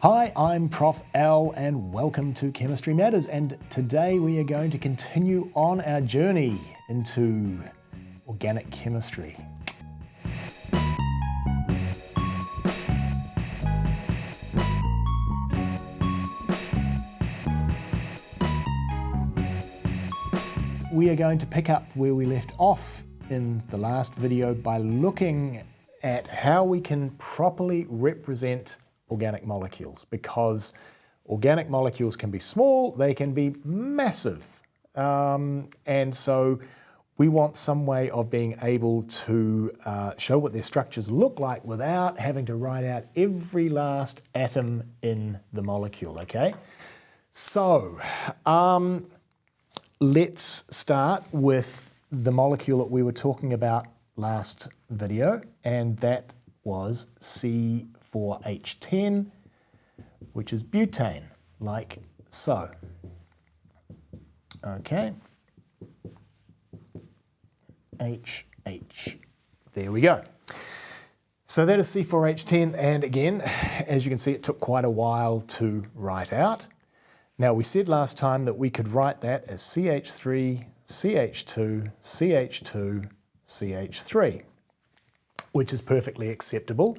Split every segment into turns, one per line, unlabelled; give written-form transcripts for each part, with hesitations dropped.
Hi, I'm Prof L and welcome to Chemistry Matters, and today we are going to continue on our journey into organic chemistry. We are going to pick up where we left off in the last video by looking at how we can properly represent organic molecules, because organic molecules can be small, they can be massive, and so we want some way of being able to show what their structures look like without having to write out every last atom in the molecule, okay? So let's start with the molecule that we were talking about last video, and that was C4H10, which is butane, like so. Okay. HH. There we go. So that is C4H10, and again, as you can see, it took quite a while to write out. Now, we said last time that we could write that as CH3, CH2, CH2, CH3, which is perfectly acceptable.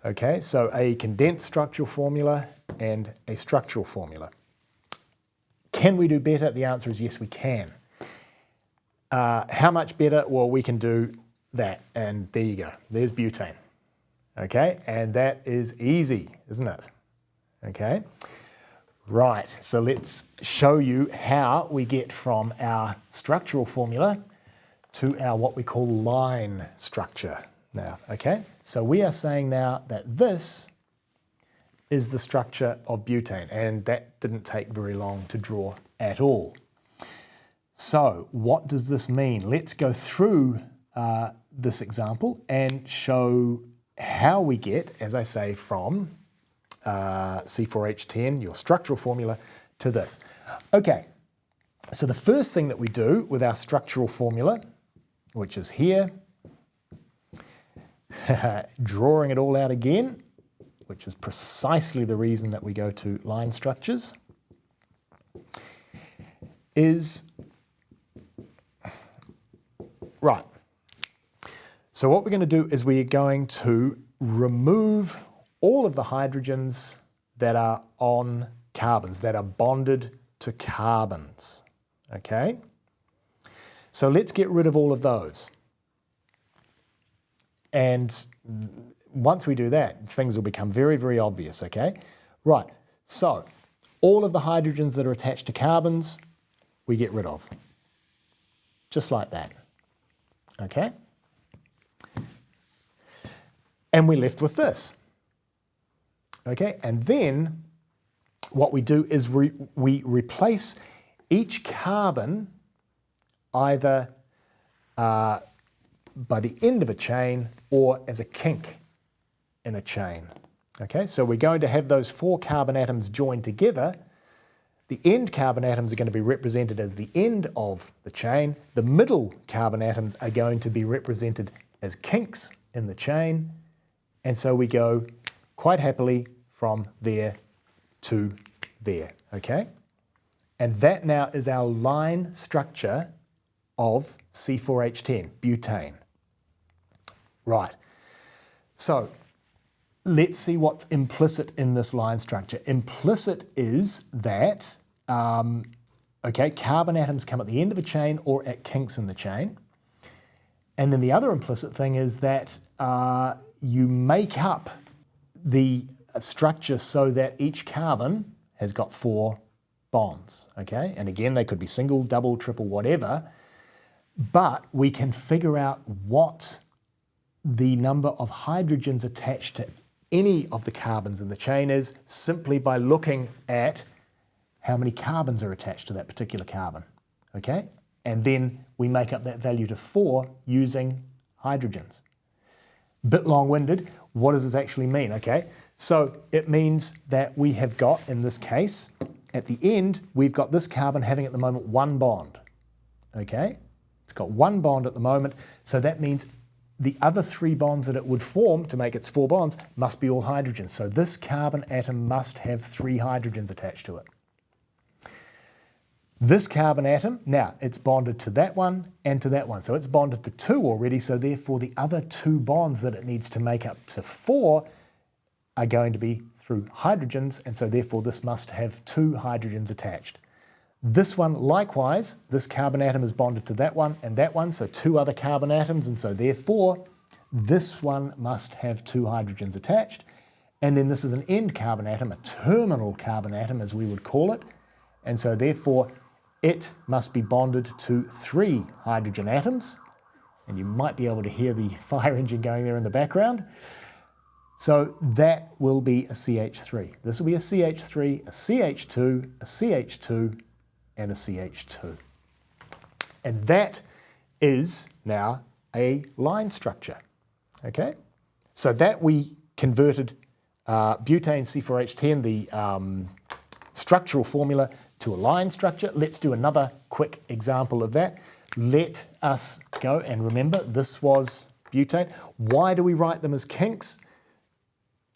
Okay, so a condensed structural formula and a structural formula. Can we do better? The answer is yes, we can. How much better? Well, we can do that, and there you go. There's butane. Okay, and that is easy, isn't it? Okay, right, so let's show you how we get from our structural formula to our what we call line structure now, okay? So we are saying now that this is the structure of butane, and that didn't take very long to draw at all. So what does this mean? Let's go through this example and show how we get, as I say, from C4H10, your structural formula, to this. Okay, so the first thing that we do with our structural formula, which is here, drawing it all out again, which is precisely the reason that we go to line structures, is, right, so what we're going to do is we're going to remove all of the hydrogens that are on carbons, that are bonded to carbons, okay? So let's get rid of all of those. And once we do that, things will become very, very obvious, okay? Right, so all of the hydrogens that are attached to carbons, we get rid of. Just like that, okay? And we're left with this, okay? And then what we do is we replace each carbon either by the end of a chain or as a kink in a chain. Okay, so we're going to have those 4 carbon atoms joined together. The end carbon atoms are going to be represented as the end of the chain. The middle carbon atoms are going to be represented as kinks in the chain. And so we go quite happily from there to there, okay? And that now is our line structure of C4H10, butane. Right, so let's see what's implicit in this line structure. Implicit is that, okay, carbon atoms come at the end of a chain or at kinks in the chain. And then the other implicit thing is that you make up the structure so that each carbon has got 4 bonds, okay? And again, they could be single, double, triple, whatever, but we can figure out what the number of hydrogens attached to any of the carbons in the chain is simply by looking at how many carbons are attached to that particular carbon, okay? And then we make up that value to 4 using hydrogens. Bit long-winded. What does this actually mean, okay? So it means that we have got, in this case, at the end, we've got this carbon having at the moment 1 bond, okay? It's got 1 bond at the moment, so that means the other 3 bonds that it would form to make its 4 bonds must be all hydrogens. So this carbon atom must have 3 hydrogens attached to it. This carbon atom, now it's bonded to that one and to that one. So it's bonded to 2 already, so therefore the other 2 bonds that it needs to make up to 4 are going to be through hydrogens, and so therefore this must have 2 hydrogens attached. This one, likewise, this carbon atom is bonded to that one and that one, so 2 other carbon atoms, and so therefore this one must have 2 hydrogens attached. And then this is an end carbon atom, a terminal carbon atom as we would call it, and so therefore it must be bonded to 3 hydrogen atoms, and you might be able to hear the fire engine going there in the background. So that will be a CH3. This will be a CH3, a CH2, a CH2, and a CH2. And that is now a line structure, okay? So that we converted butane C4H10, the structural formula, to a line structure. Let's do another quick example of that. Let us go, and remember this was butane. Why do we write them as kinks?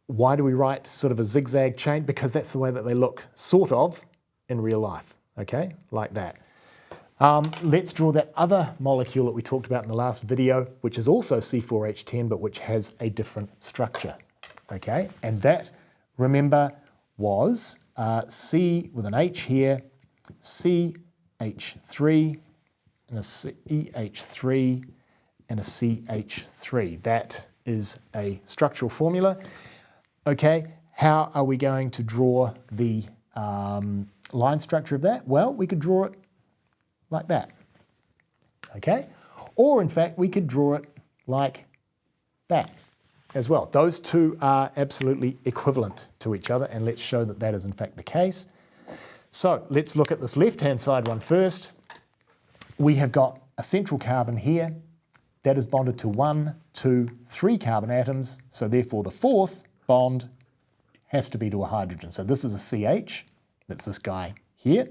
Why do we write sort of a zigzag chain? Because that's the way that they look, sort of, in real life. Okay, like that. Let's draw that other molecule that we talked about in the last video, which is also C4H10, but which has a different structure. Okay, and that, remember, was C with an H here, CH3, and a CH3, and a CH3. That is a structural formula. Okay, how are we going to draw the line structure of that? Well, we could draw it like that, okay? Or in fact, we could draw it like that as well. Those two are absolutely equivalent to each other, and let's show that that is in fact the case. So let's look at this left-hand side one first. We have got a central carbon here that is bonded to 1, 2, 3 carbon atoms, so therefore the 4th bond has to be to a hydrogen. So this is a CH, that's this guy here.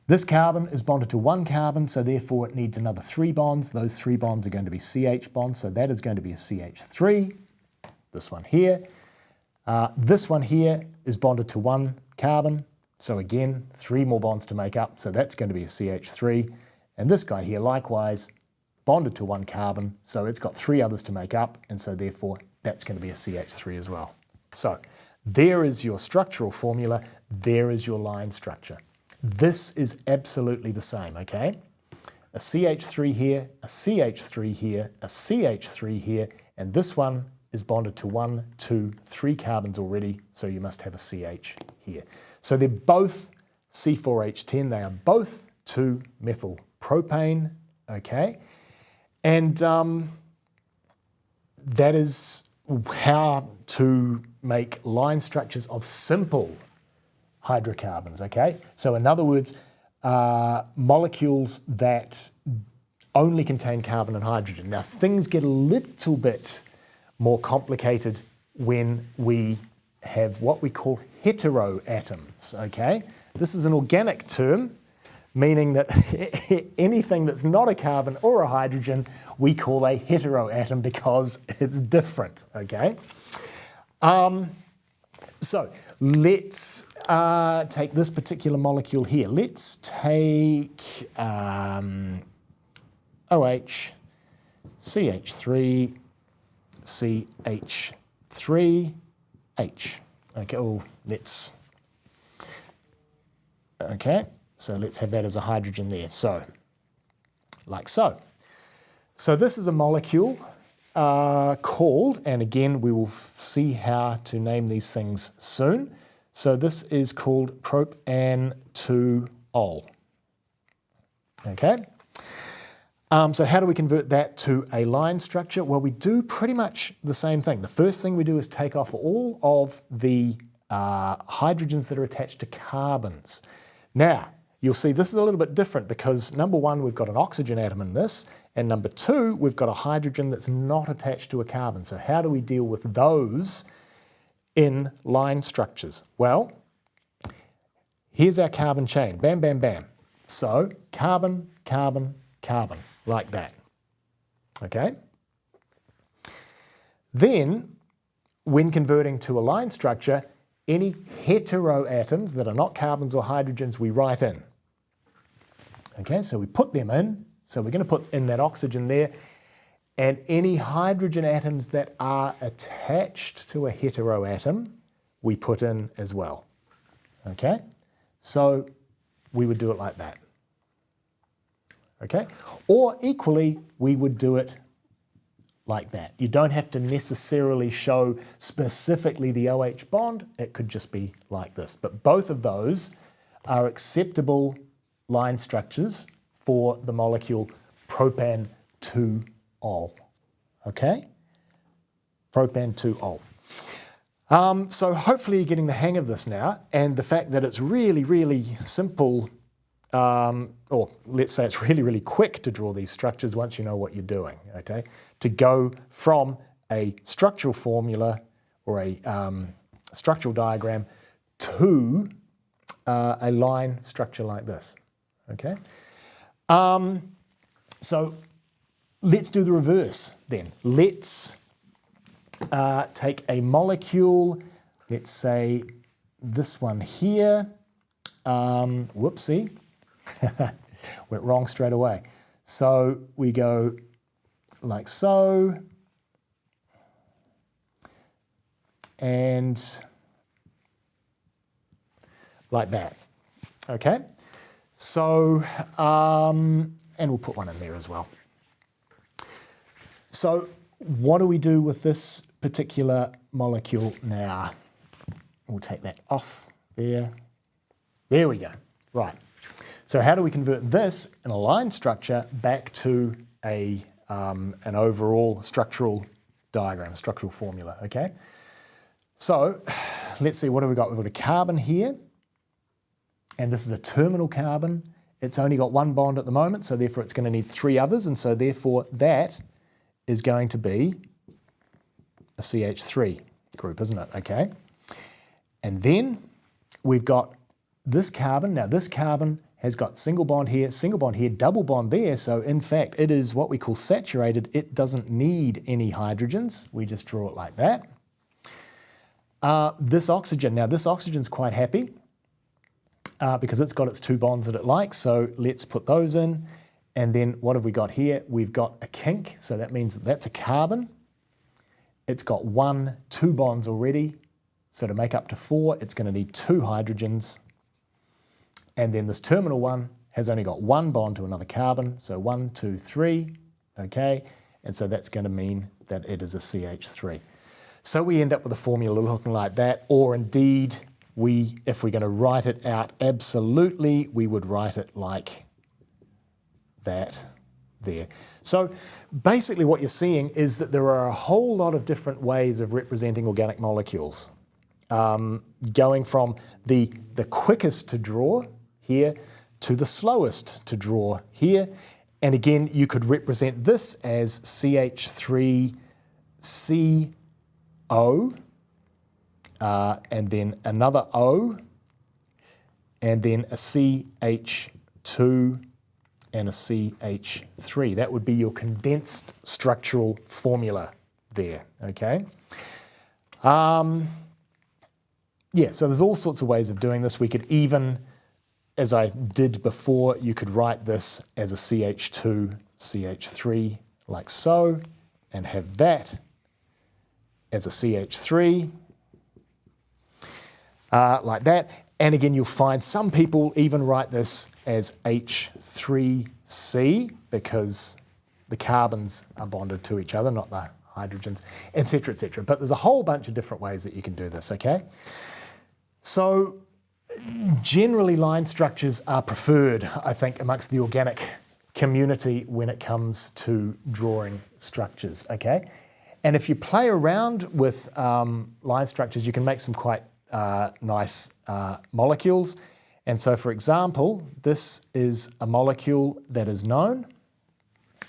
This carbon is bonded to 1 carbon, so therefore it needs another 3 bonds. Those 3 bonds are going to be CH bonds, so that is going to be a CH3. This one here. This one here is bonded to 1 carbon, so again 3 more bonds to make up, so that's going to be a CH3. And this guy here likewise bonded to 1 carbon, so it's got 3 others to make up, and so therefore that's going to be a CH3 as well. So there is your structural formula, there is your line structure. This is absolutely the same, okay? A CH3 here, a CH3 here, a CH3 here, and this one is bonded to 1, 2, 3 carbons already, so you must have a CH here. So they're both C4H10, they are both 2-methyl propane, okay? And that is how to make line structures of simple hydrocarbons, okay? So in other words, molecules that only contain carbon and hydrogen. Now things get a little bit more complicated when we have what we call hetero atoms, okay? This is an organic term, meaning that anything that's not a carbon or a hydrogen, we call a heteroatom because it's different, okay? So let's take this particular molecule here. Let's take OH, CH3, CH3, H. Okay, oh, okay, so let's have that as a hydrogen there. So, like so. So this is a molecule called, and again we will see how to name these things soon. So this is called propan-2-ol. Okay. So how do we convert that to a line structure? Well, we do pretty much the same thing. The first thing we do is take off all of the hydrogens that are attached to carbons. Now, you'll see this is a little bit different because number 1, we've got an oxygen atom in this, and number 2, we've got a hydrogen that's not attached to a carbon. So how do we deal with those in line structures? Well, here's our carbon chain. Bam, bam, bam. So carbon, carbon, carbon, like that. okay? Then, when converting to a line structure, any hetero atoms that are not carbons or hydrogens we write in. Okay, so we put them in, so we're going to put in that oxygen there, and any hydrogen atoms that are attached to a hetero atom, we put in as well. Okay, so we would do it like that. Okay, or equally, we would do it like that. You don't have to necessarily show specifically the OH bond, it could just be like this. But both of those are acceptable line structures for the molecule propan-2-ol. Okay? Propan-2-ol. So hopefully you're getting the hang of this now, and the fact that it's really, really simple, or let's say it's really, really quick to draw these structures once you know what you're doing, okay? To go from a structural formula or a structural diagram to a line structure like this, okay? So let's do the reverse then. Let's take a molecule, let's say this one here, whoopsie, went wrong straight away. So we go like so, and like that, okay? So, and we'll put one in there as well. So what do we do with this particular molecule now? We'll take that off there. There we go, right. So how do we convert this in a line structure back to a, an overall structural diagram, structural formula, okay? So let's see, what have we got? We've got a carbon here, and this is a terminal carbon. It's only got one bond at the moment, so therefore it's going to need three others, and so therefore that is going to be a CH3 group, isn't it? Okay. And then we've got this carbon. Now this carbon has got single bond here, double bond there, so in fact it is what we call saturated. It doesn't need any hydrogens. We just draw it like that. This oxygen, now this oxygen's quite happy because it's got its two bonds that it likes, so let's put those in. And then what have we got here? We've got a kink, so that means that that's a carbon. It's got two bonds already, so to make up to four, it's going to need two hydrogens. And then this terminal one has only got one bond to another carbon, so 1, 2, 3, okay? And so that's going to mean that it is a CH3. So we end up with a formula looking like that, or indeed, if we're going to write it out absolutely, we would write it like that there. So basically what you're seeing is that there are a whole lot of different ways of representing organic molecules. Going from the quickest to draw here to the slowest to draw here. And again, you could represent this as CH3CO, and then another O, and then a CH2 and a CH3. That would be your condensed structural formula there, okay? Yeah, so there's all sorts of ways of doing this. We could even, as I did before, you could write this as a CH2, CH3, like so, and have that as a CH3, like that. And again, you'll find some people even write this as H3C because the carbons are bonded to each other, not the hydrogens, etc., etc. But there's a whole bunch of different ways that you can do this, okay? So generally line structures are preferred, I think, amongst the organic community when it comes to drawing structures, okay? And if you play around with line structures, you can make some quite nice molecules. And so, for example, this is a molecule that is known,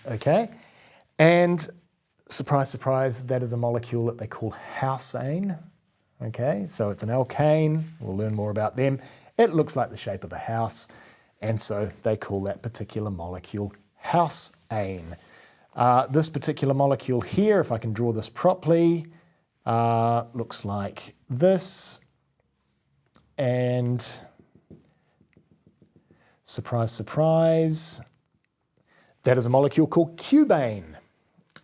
okay? And surprise, surprise, that is a molecule that they call houseane, okay? So it's an alkane, we'll learn more about them. It looks like the shape of a house, and so they call that particular molecule houseane. This particular molecule here, if I can draw this properly, looks like this. And surprise, surprise, that is a molecule called cubane.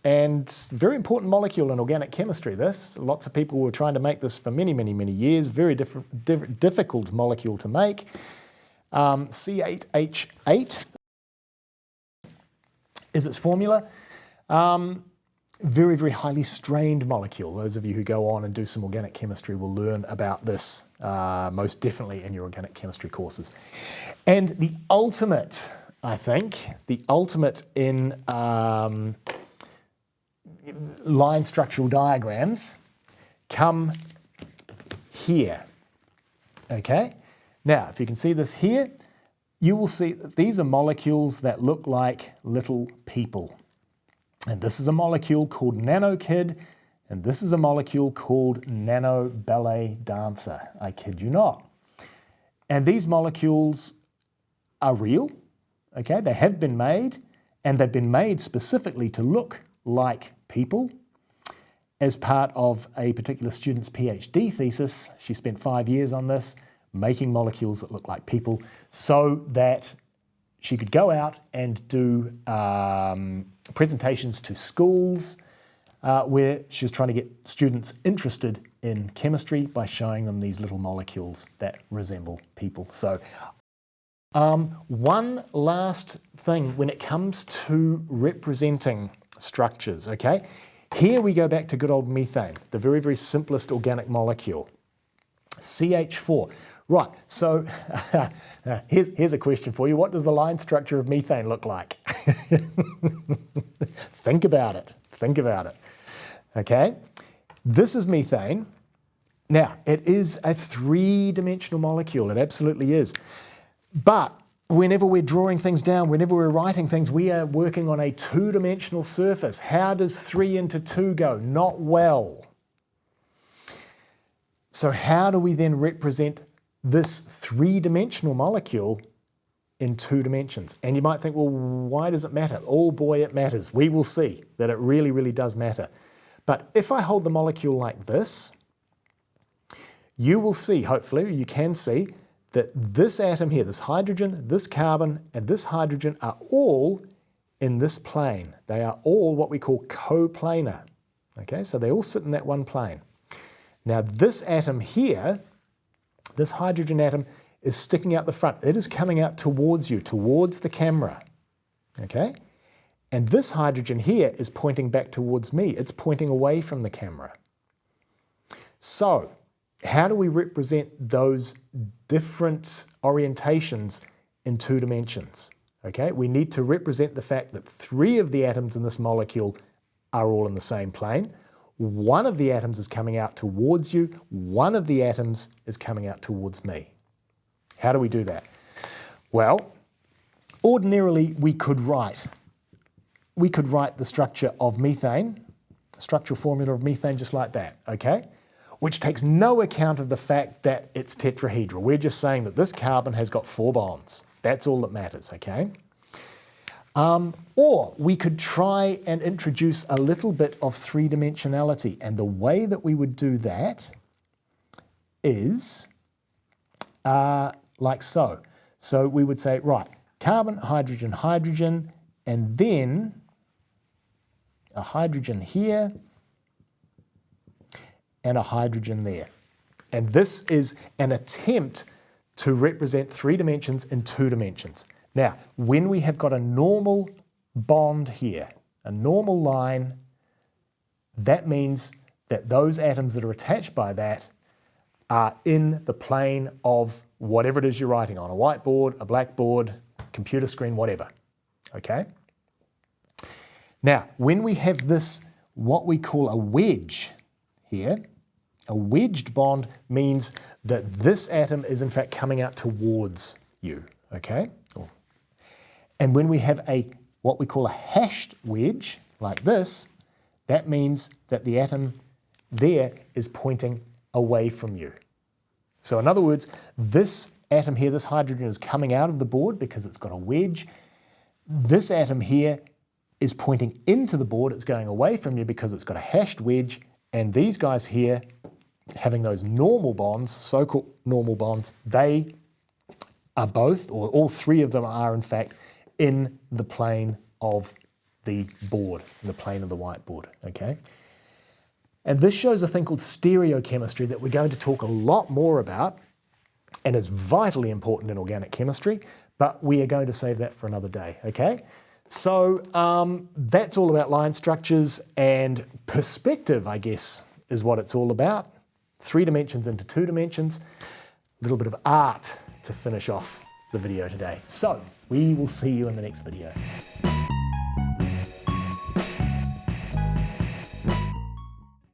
And very important molecule in organic chemistry, this. Lots of people were trying to make this for many, many, many years. Very difficult molecule to make. C8H8 is its formula. Very, very highly strained molecule. Those of you who go on and do some organic chemistry will learn about this most definitely in your organic chemistry courses. And the ultimate, I think, the ultimate in line structural diagrams come here. Okay? Now, if you can see this here, you will see that these are molecules that look like little people. And this is a molecule called nanokid, and this is a molecule called nano ballet dancer. I kid you not. And these molecules are real, okay? They have been made, and they've been made specifically to look like people. As part of a particular student's PhD thesis, she spent 5 years on this, making molecules that look like people, so that she could go out and do presentations to schools where she was trying to get students interested in chemistry by showing them these little molecules that resemble people. So one last thing when it comes to representing structures, okay? Here we go back to good old methane, the very, very simplest organic molecule, CH4. Right, so here's a question for you. What does the line structure of methane look like? Think about it. Think about it. Okay, this is methane. Now, it is a three-dimensional molecule. It absolutely is. But whenever we're drawing things down, whenever we're writing things, we are working on a two-dimensional surface. How does 3 into 2 go? Not well. So how do we then represent this three-dimensional molecule in 2 dimensions? And you might think, well, why does it matter? Oh boy, it matters. We will see that it really, really does matter. But if I hold the molecule like this, you will see, hopefully, you can see, that this atom here, this hydrogen, this carbon, and this hydrogen are all in this plane. They are all what we call coplanar. Okay, so they all sit in that one plane. Now this atom here, this hydrogen atom, is sticking out the front. It is coming out towards you, towards the camera. Okay? And this hydrogen here is pointing back towards me. It's pointing away from the camera. So, how do we represent those different orientations in 2 dimensions? Okay? We need to represent the fact that 3 of the atoms in this molecule are all in the same plane. 1 of the atoms is coming out towards you. 1 of the atoms is coming out towards me. How do we do that? Well, ordinarily we could write the structure of methane, the structural formula of methane just like that, okay? Which takes no account of the fact that it's tetrahedral. We're just saying that this carbon has got 4 bonds. That's all that matters, okay? Or we could try and introduce a little bit of 3-dimensionality. And the way that we would do that is like so. So we would say, right, carbon, hydrogen, hydrogen, and then a hydrogen here and a hydrogen there. And this is an attempt to represent 3 dimensions in 2 dimensions. Now, when we have got a normal bond here, a normal line, that means that those atoms that are attached by that are in the plane of whatever it is you're writing on, a whiteboard, a blackboard, computer screen, whatever, okay? Now, when we have this, what we call a wedge here, a wedged bond means that this atom is in fact coming out towards you, okay? And when we have what we call a hashed wedge, like this, that means that the atom there is pointing away from you. So in other words, this atom here, this hydrogen, is coming out of the board because it's got a wedge. This atom here is pointing into the board, it's going away from you because it's got a hashed wedge, and these guys here having those normal bonds, so-called normal bonds, they are both, or all three of them are in fact, in the plane of the board, the plane of the whiteboard, okay? And this shows a thing called stereochemistry that we're going to talk a lot more about, and is vitally important in organic chemistry, but we are going to save that for another day, okay? So that's all about line structures, and perspective, I guess, is what it's all about. 3 dimensions into 2 dimensions, a little bit of art to finish off the video today. So we will see you in the next video.